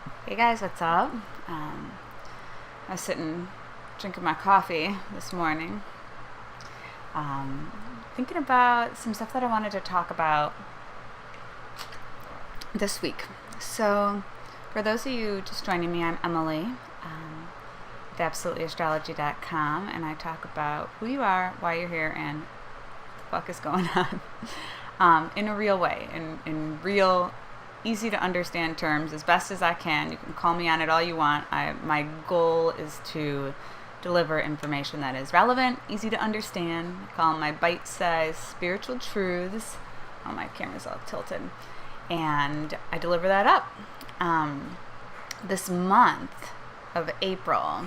Hey guys, what's up? I was sitting drinking my coffee this morning, um, thinking about some stuff that I wanted to talk about this week. So, for those of you just joining me, I'm Emily with AbsolutelyAstrology.com, and I talk about who you are, why you're here, and what the fuck is going on in a real way, in real easy to understand terms as best as I can. You can call me on it all you want. My goal is to deliver information that is relevant, easy to understand. I call them my bite-sized spiritual truths. Oh, my camera's all tilted. And I deliver that up. This month of April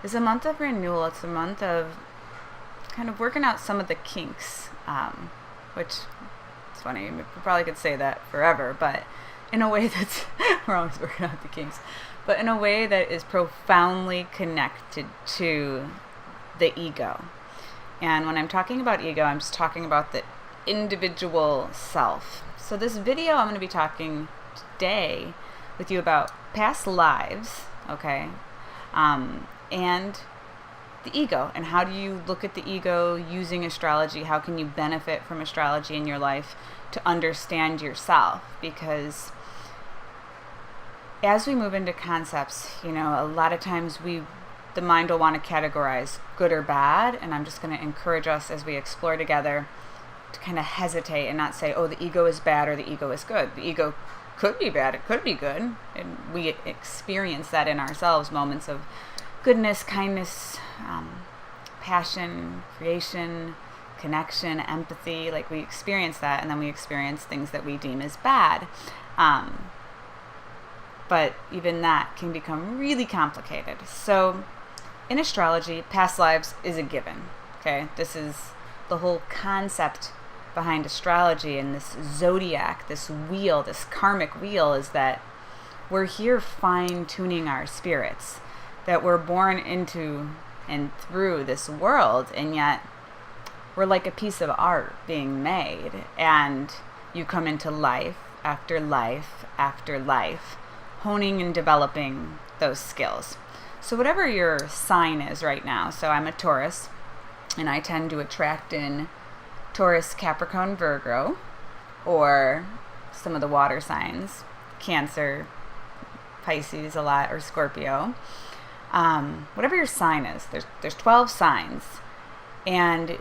is a month of renewal. It's a month of kind of working out some of the kinks, which it's funny, we probably could say that forever, but in a way that's, we're always working out the kinks, but in a way that is profoundly connected to the ego. And when I'm talking about ego, I'm just talking about the individual self. So this video, I'm going to be talking today with you about past lives, okay, and the ego, and how do you look at the ego using astrology? How can you benefit from astrology in your life to understand yourself? Because as we move into concepts, a lot of times the mind will want to categorize good or bad, and I'm just going to encourage us as we explore together to kind of hesitate and not say, oh, the ego is bad or the ego is good. The ego could be bad, it could be good, and we experience that in ourselves, moments of goodness, kindness, passion, creation, connection, empathy. Like, we experience that, and then we experience things that we deem as bad. But even that can become really complicated. So in astrology, past lives is a given. Okay, this is the whole concept behind astrology and this zodiac, this wheel, this karmic wheel, is that we're here fine-tuning our spirits, that we're born into and through this world, and yet we're like a piece of art being made, and you come into life after life after life, honing and developing those skills. So whatever your sign is right now, so I'm a Taurus, and I tend to attract in Taurus, Capricorn, Virgo, or some of the water signs, Cancer, Pisces a lot, or Scorpio. Whatever your sign is, there's 12 signs, and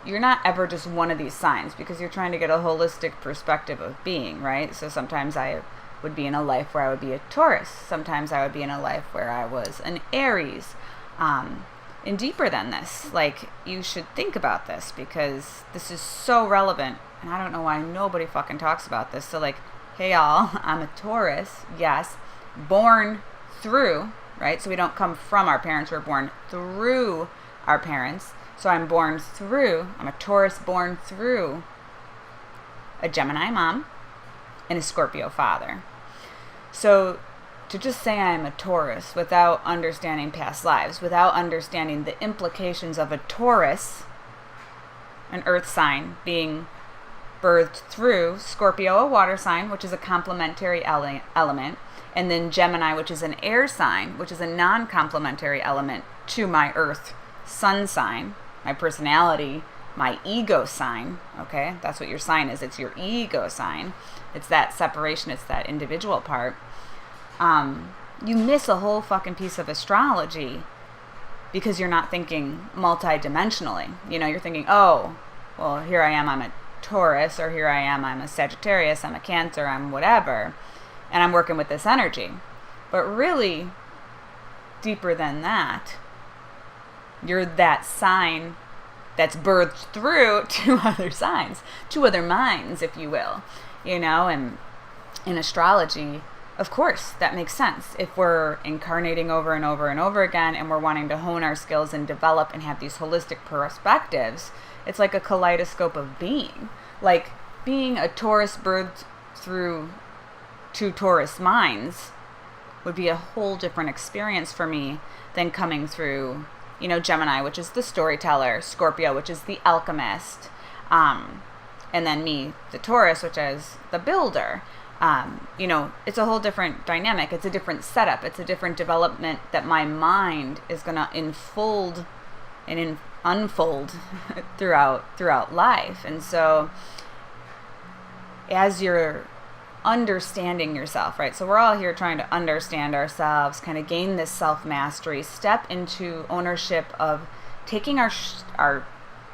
you're not ever just one of these signs, because you're trying to get a holistic perspective of being, right? So sometimes I would be in a life where I would be a Taurus. Sometimes I would be in a life where I was an Aries. And deeper than this, like, you should think about this, because this is so relevant, and I don't know why nobody fucking talks about this. So, like, hey y'all, I'm a Taurus, yes, born through, right? So we don't come from our parents, we're born through our parents. So I'm a Taurus born through a Gemini mom and a Scorpio father. So to just say I'm a Taurus without understanding past lives, without understanding the implications of a Taurus, an earth sign, being birthed through Scorpio, a water sign, which is a complementary element, and then Gemini, which is an air sign, which is a non-complementary element to my earth sun sign, my personality, my ego sign, okay? That's what your sign is. It's your ego sign. It's that separation. It's that individual part. You miss a whole fucking piece of astrology because you're not thinking multidimensionally. You're thinking, oh, well, here I am, I'm a Taurus, or here I am, I'm a Sagittarius, I'm a Cancer, I'm whatever, and I'm working with this energy. But really, deeper than that, you're that sign that's birthed through two other signs, two other minds, if you will, and in astrology, of course, that makes sense. If we're incarnating over and over and over again, and we're wanting to hone our skills and develop and have these holistic perspectives, it's like a kaleidoscope of being. Like, being a Taurus birthed through two Taurus minds would be a whole different experience for me than coming through, Gemini, which is the storyteller, Scorpio, which is the alchemist, and then me, the Taurus, which is the builder. It's a whole different dynamic. It's a different setup. It's a different development that my mind is going to unfold throughout life. And so as you're understanding yourself, right? So we're all here trying to understand ourselves, kind of gain this self-mastery, step into ownership of taking our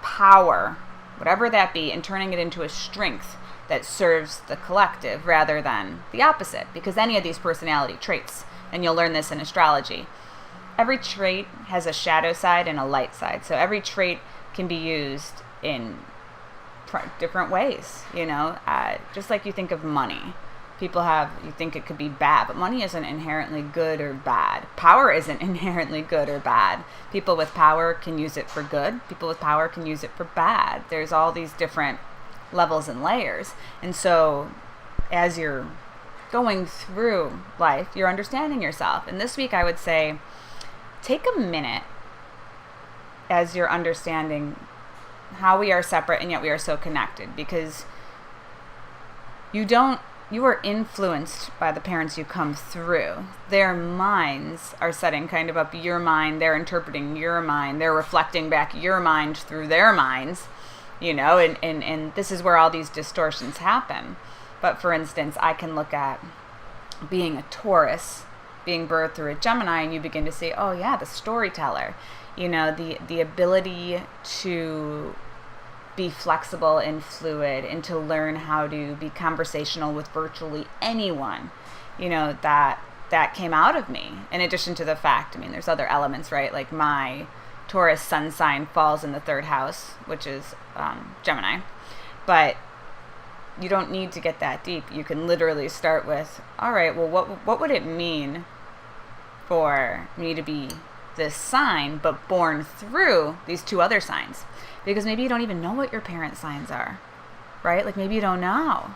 power, whatever that be, and turning it into a strength that serves the collective rather than the opposite. Because any of these personality traits, and you'll learn this in astrology, every trait has a shadow side and a light side. So every trait can be used in different ways, just like you think of money. You think it could be bad, but money isn't inherently good or bad. Power isn't inherently good or bad. People with power can use it for good. People with power can use it for bad. There's all these different levels and layers. And so as you're going through life, you're understanding yourself. And this week I would say, take a minute as you're understanding how we are separate and yet we are so connected, because you are influenced by the parents you come through. Their minds are setting kind of up your mind. They're interpreting your mind. They're reflecting back your mind through their minds, and this is where all these distortions happen. But for instance, I can look at being a Taurus, being birthed through a Gemini, and you begin to say, oh yeah, the storyteller, the ability to be flexible and fluid and to learn how to be conversational with virtually anyone, that came out of me. In addition to the fact, there's other elements, right? Like my Taurus sun sign falls in the 3rd house, which is Gemini. But you don't need to get that deep. You can literally start with, all right, well, what would it mean for me to be this sign, but born through these 2 other signs? Because maybe you don't even know what your parent signs are, right? Like maybe you don't know.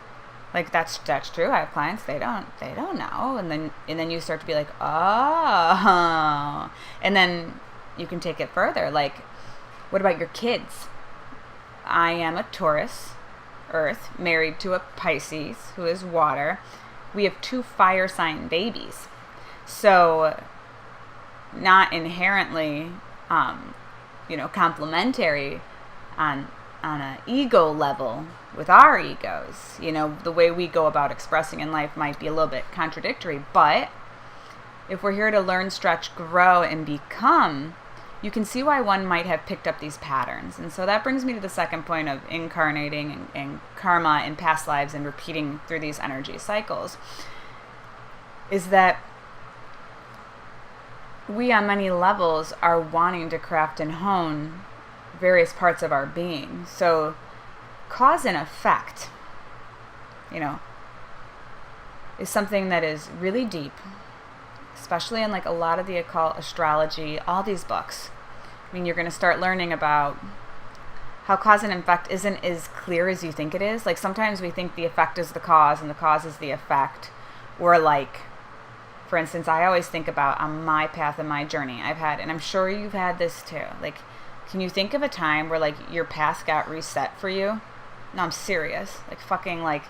Like that's true. I have clients, they don't know. And then you start to be like, oh. And then you can take it further. Like, what about your kids? I am a Taurus, Earth, married to a Pisces, who is water. We have 2 fire sign babies. So not inherently, complementary on an ego level with our egos. The way we go about expressing in life might be a little bit contradictory, but if we're here to learn, stretch, grow, and become, you can see why one might have picked up these patterns. And so that brings me to the second point of incarnating and karma in past lives and repeating through these energy cycles, is that we on many levels are wanting to craft and hone various parts of our being. So cause and effect, is something that is really deep, especially in like a lot of the occult, astrology, all these books. You're going to start learning about how cause and effect isn't as clear as you think it is. Like sometimes we think the effect is the cause and the cause is the effect. Or like, for instance, I always think about on my path and my journey I've had, and I'm sure you've had this too. Like, can you think of a time where like your path got reset for you? No, I'm serious. Like fucking like,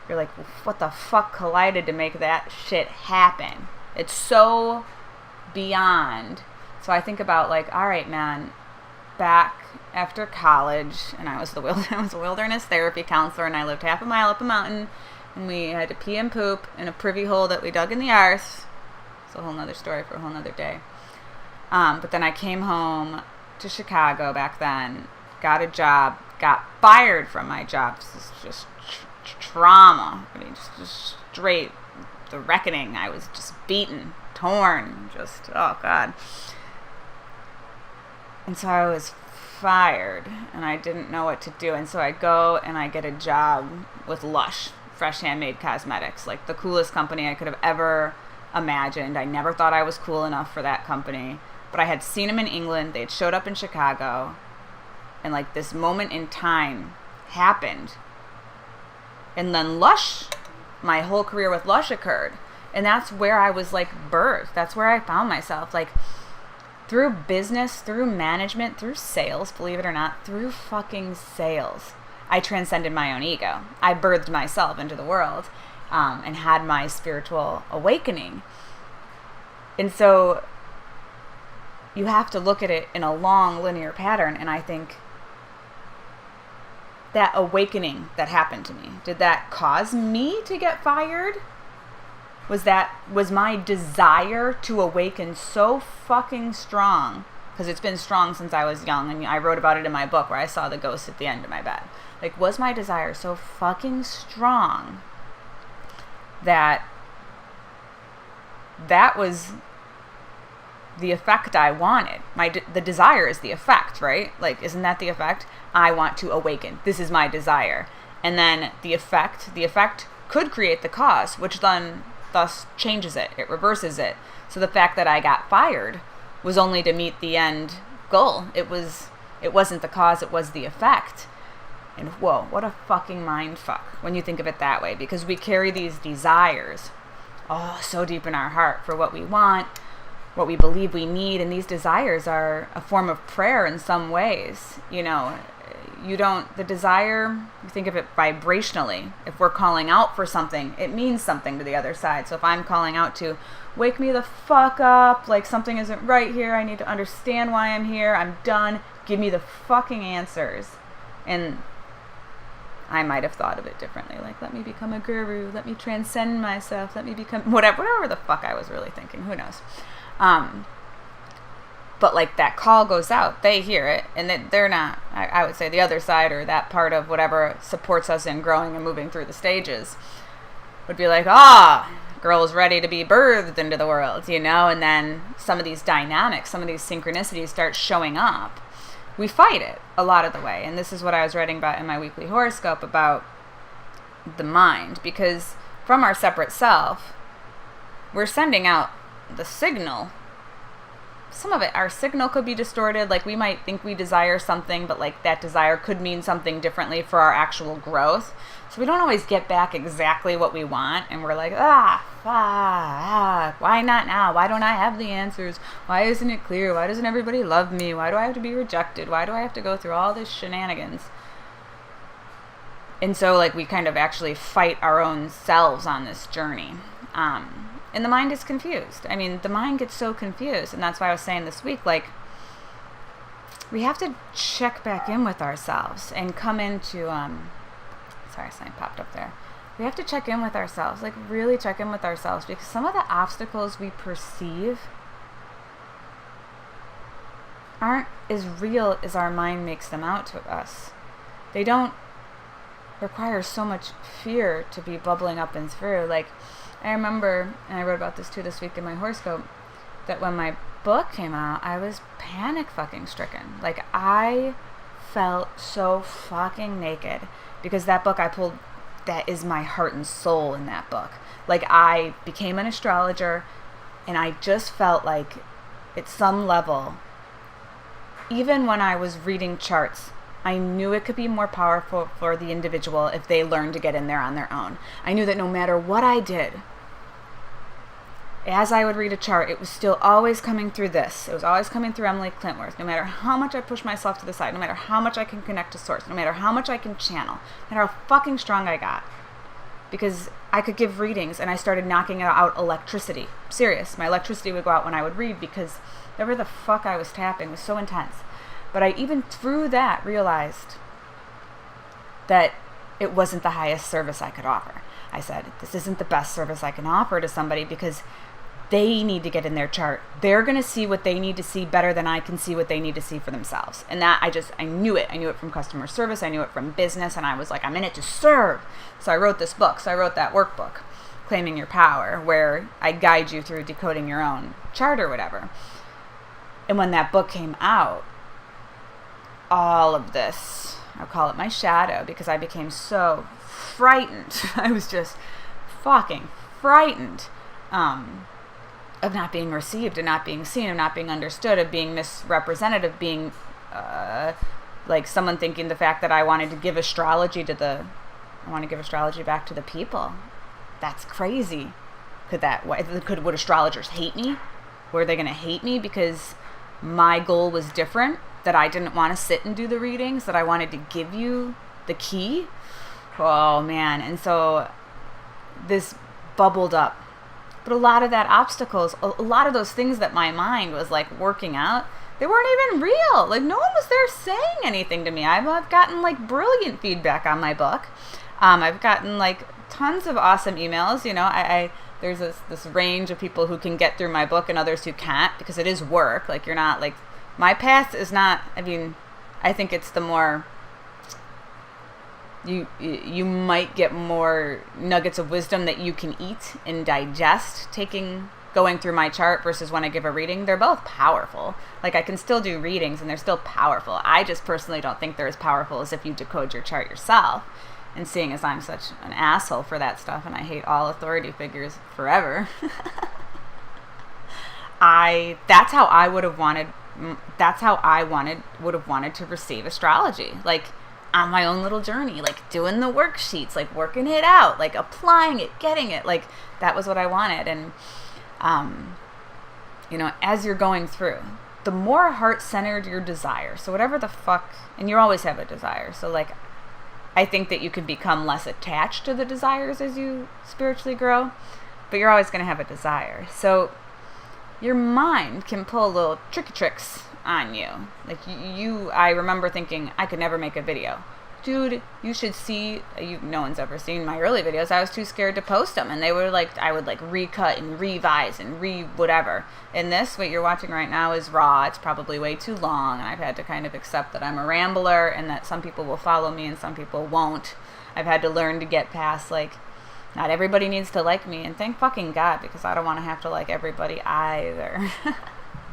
you're like, what the fuck collided to make that shit happen? It's so beyond. So I think about like, all right, man, back after college, and I was a wilderness therapy counselor, and I lived half a mile up a mountain, and we had to pee and poop in a privy hole that we dug in the earth. It's a whole nother story for a whole nother day. But then I came home to Chicago back then, got a job, got fired from my job. This is just trauma. Just straight the reckoning. I was just beaten, torn, oh God. And so I was fired, and I didn't know what to do. And so I go and I get a job with Lush, Fresh Handmade Cosmetics, like the coolest company I could have ever imagined. I never thought I was cool enough for that company, but I had seen them in England. They had showed up in Chicago, and like this moment in time happened. And then Lush, my whole career with Lush occurred. And that's where I was like birthed. That's where I found myself. Like through business, through management, through sales, believe it or not, through fucking sales, I transcended my own ego. I birthed myself into the world. and had my spiritual awakening. And so you have to look at it in a long linear pattern. And I think that awakening that happened to me, did that cause me to get fired? Was my desire to awaken so fucking strong? Because it's been strong since I was young, and I wrote about it in my book where I saw the ghost at the end of my bed. Like, was my desire so fucking strong that was the effect I wanted? The desire is the effect, right? Like, isn't that the effect? I want to awaken. This is my desire. And then the effect could create the cause, which then thus changes it. It reverses it. So the fact that I got fired was only to meet the end goal. It wasn't the cause, it was the effect. And whoa, what a fucking mind fuck when you think of it that way, because we carry these desires so deep in our heart for what we want, what we believe we need, and these desires are a form of prayer in some ways. The desire, you think of it vibrationally. If we're calling out for something, it means something to the other side. So if I'm calling out to wake me the fuck up, like something isn't right here, I need to understand why I'm here, I'm done, give me the fucking answers. And I might have thought of it differently, like, let me become a guru, let me transcend myself, let me become whatever the fuck I was really thinking, who knows. But like that call goes out, they hear it, and they're not, I would say the other side, or that part of whatever supports us in growing and moving through the stages, would be like, girl is ready to be birthed into the world, and then some of these dynamics, some of these synchronicities start showing up. We fight it a lot of the way, and this is what I was writing about in my weekly horoscope about the mind, because from our separate self, we're sending out the signal. Some of it, our signal could be distorted, like we might think we desire something, but like that desire could mean something differently for our actual growth. So we don't always get back exactly what we want, and we're like, why not now? Why don't I have the answers? Why isn't it clear? Why doesn't everybody love me? Why do I have to be rejected? Why do I have to go through all this shenanigans? And so like we kind of actually fight our own selves on this journey. And the mind is confused. I mean, the mind gets so confused. And that's why I was saying this week, like, we have to check back in with ourselves and come into, sorry, something popped up there. We have to check in with ourselves, like really check in with ourselves, because some of the obstacles we perceive aren't as real as our mind makes them out to us. They don't require so much fear to be bubbling up and through. Like, I remember, and I wrote about this too this week in my horoscope, that when my book came out, I was panic fucking stricken. Like, I felt so fucking naked, because that book I pulled, that is my heart and soul in that book. Like, I became an astrologer, and I just felt like at some level, even when I was reading charts, I knew it could be more powerful for the individual if they learned to get in there on their own. I knew that no matter what I did, as I would read a chart, it was still always coming through this. It was always coming through Emily Clintworth. No matter how much I push myself to the side, no matter how much I can connect to source, no matter how much I can channel, no matter how fucking strong I got. Because I could give readings, and I started knocking out electricity. Serious. My electricity would go out when I would read, because whatever the fuck I was tapping was so intense. But I even through that realized that it wasn't the highest service I could offer. I said, this isn't the best service I can offer to somebody, because they need to get in their chart. They're going to see what they need to see better than I can see what they need to see for themselves. And that I knew it. I knew it from customer service. I knew it from business. And I was like, I'm in it to serve. So I wrote this book. So I wrote that workbook, Claiming Your Power, where I guide you through decoding your own chart or whatever. And when that book came out, all of this, I'll call it my shadow, because I became so frightened. I was just fucking frightened of not being received, and not being seen, of not being understood, of being misrepresented, of being like someone thinking the fact that I wanted to give astrology back to the people. That's crazy. Would astrologers hate me? Were they going to hate me because my goal was different? That I didn't want to sit and do the readings, that I wanted to give you the key? Oh man. And so this bubbled up. But a lot of that obstacles, a lot of those things that my mind was like working out, they weren't even real. Like, no one was there saying anything to me. I've gotten like brilliant feedback on my book. I've gotten like tons of awesome emails. You know, there's this range of people who can get through my book and others who can't, because it is work. Like, you're not like, my path is not, I mean, I think it's the more, you might get more nuggets of wisdom that you can eat and digest going through my chart versus when I give a reading. They're both powerful. Like, I can still do readings and they're still powerful. I just personally don't think they're as powerful as if you decode your chart yourself. And seeing as I'm such an asshole for that stuff and I hate all authority figures forever, that's how I would have wanted to receive astrology. Like, on my own little journey, like doing the worksheets, like working it out, like applying it, getting it. Like, that was what I wanted. And, you know, as you're going through, the more heart-centered your desire, so whatever the fuck, and you always have a desire. So, like, I think that you can become less attached to the desires as you spiritually grow, but you're always going to have a desire. So your mind can pull little tricky tricks on you. Like, I remember thinking I could never make a video. Dude, you should see, no one's ever seen my early videos. I was too scared to post them, and they were like, I would like recut and revise and whatever. And this, what you're watching right now, is raw. It's probably way too long, and I've had to kind of accept that I'm a rambler and that some people will follow me and some people won't. I've had to learn to get past, like, not everybody needs to like me, and thank fucking God, because I don't want to have to like everybody either.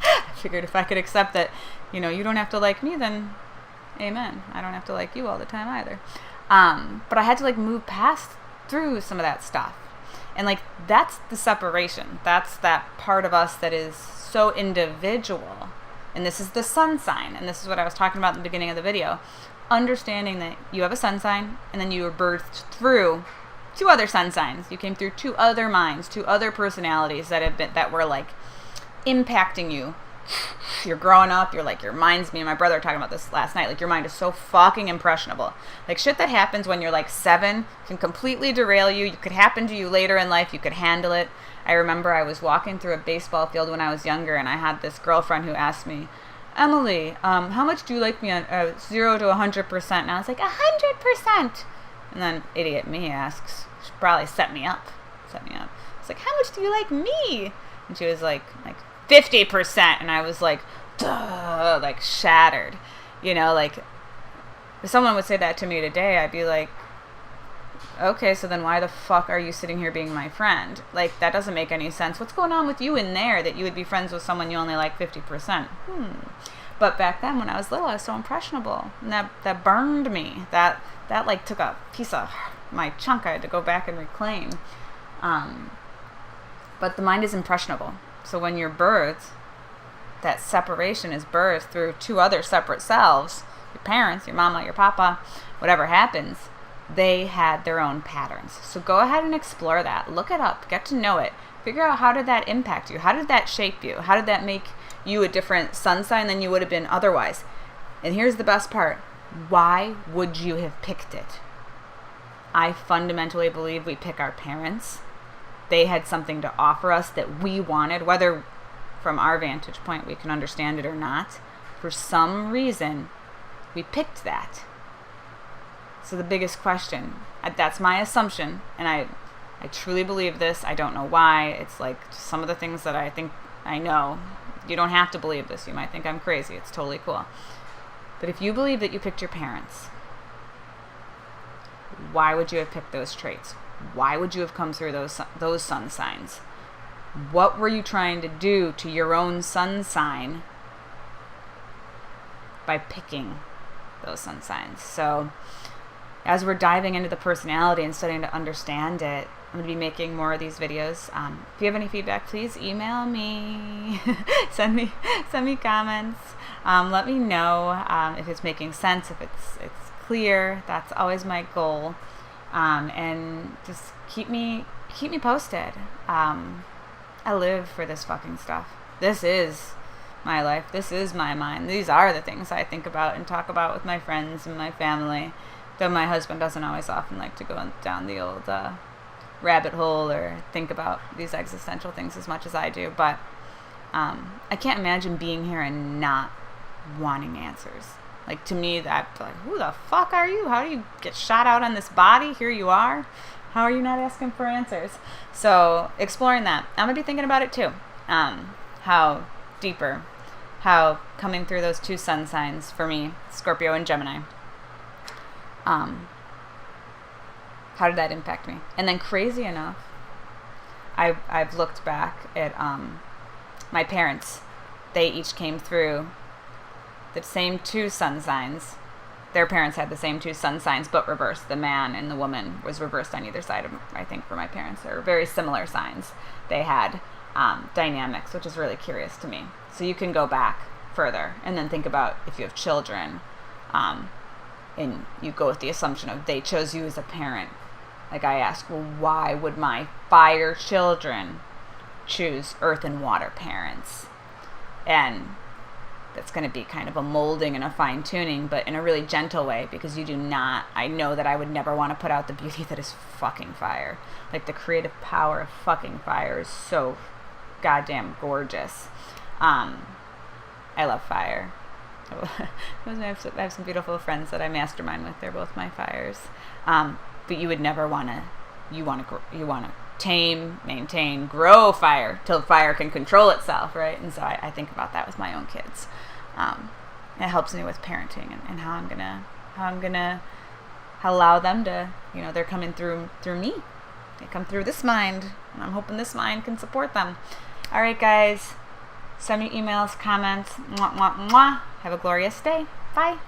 I figured if I could accept that, you know, you don't have to like me, then amen. I don't have to like you all the time either. But I had to like move past through some of that stuff. And like, that's the separation. That's that part of us that is so individual. And this is the sun sign. And this is what I was talking about in the beginning of the video. Understanding that you have a sun sign, and then you were birthed through 2 other sun signs. You came through 2 other minds, 2 other personalities that were like impacting you. You're growing up, you're like, your mind's, me and my brother were talking about this last night, like, your mind is so fucking impressionable. Like, shit that happens when you're like 7 can completely derail you. You could happen to you later in life. You could handle it. I remember I was walking through a baseball field when I was younger, and I had this girlfriend who asked me, Emily, how much do you like me on 0 to 100%? And I was like, 100%. And then idiot me asks, she probably set me up. It's like, how much do you like me? And she was like 50%. And I was like, duh, like shattered. You know, like, if someone would say that to me today, I'd be like, okay, so then why the fuck are you sitting here being my friend? Like, that doesn't make any sense. What's going on with you in there that you would be friends with someone you only like 50%? But back then, when I was little, I was so impressionable. And that burned me. That like took a piece of my chunk I had to go back and reclaim. But the mind is impressionable. So when you're birthed, that separation is birthed through 2 other separate selves. Your parents, your mama, your papa, whatever happens, they had their own patterns. So go ahead and explore that. Look it up. Get to know it. Figure out, how did that impact you? How did that shape you? How did that make you a different sun sign than you would have been otherwise? And here's the best part. Why would you have picked it? I fundamentally believe we pick our parents. They had something to offer us that we wanted, whether from our vantage point we can understand it or not. For some reason, we picked that. So the biggest question, that's my assumption, and I truly believe this. I don't know why. It's like some of the things that I think I know. You don't have to believe this. You might think I'm crazy. It's totally cool. But if you believe that you picked your parents, why would you have picked those traits? Why would you have come through those sun signs? What were you trying to do to your own sun sign by picking those sun signs? So as we're diving into the personality and starting to understand it, I'm going to be making more of these videos. If you have any feedback, please email me. send me comments. Let me know if it's making sense, if it's clear. That's always my goal. And just keep me posted. I live for this fucking stuff. This is my life. This is my mind. These are the things I think about and talk about with my friends and my family. Though my husband doesn't always often like to go down the old rabbit hole or think about these existential things as much as I do, but I can't imagine being here and not wanting answers. Like, to me, that's like, who the fuck are you? How do you get shot out on this body? Here you are. How are you not asking for answers? So exploring that. I'm going to be thinking about it too. How deeper, how coming through those 2 sun signs for me, Scorpio and Gemini, how did that impact me? And then crazy enough, I've looked back at my parents. They each came through the same 2 sun signs. Their parents had the same 2 sun signs, but reversed. The man and the woman was reversed on either side of, I think, for my parents. They were very similar signs. They had dynamics, which is really curious to me. So you can go back further and then think about if you have children, and you go with the assumption of they chose you as a parent. Like, I ask, well, why would my fire children choose earth and water parents? And that's going to be kind of a molding and a fine tuning, but in a really gentle way, because you do not, I know that I would never want to put out the beauty that is fucking fire. Like, the creative power of fucking fire is so goddamn gorgeous. I love fire. I have some beautiful friends that I mastermind with. They're both my fires. But you would never want to, you want to tame, maintain, grow fire till fire can control itself, right? And so I think about that with my own kids. It helps me with parenting and how I'm gonna allow them to, they're coming through me. They come through this mind, and I'm hoping this mind can support them. All right, guys, send me emails, comments. Mwah, mwah, mwah. Have a glorious day. Bye.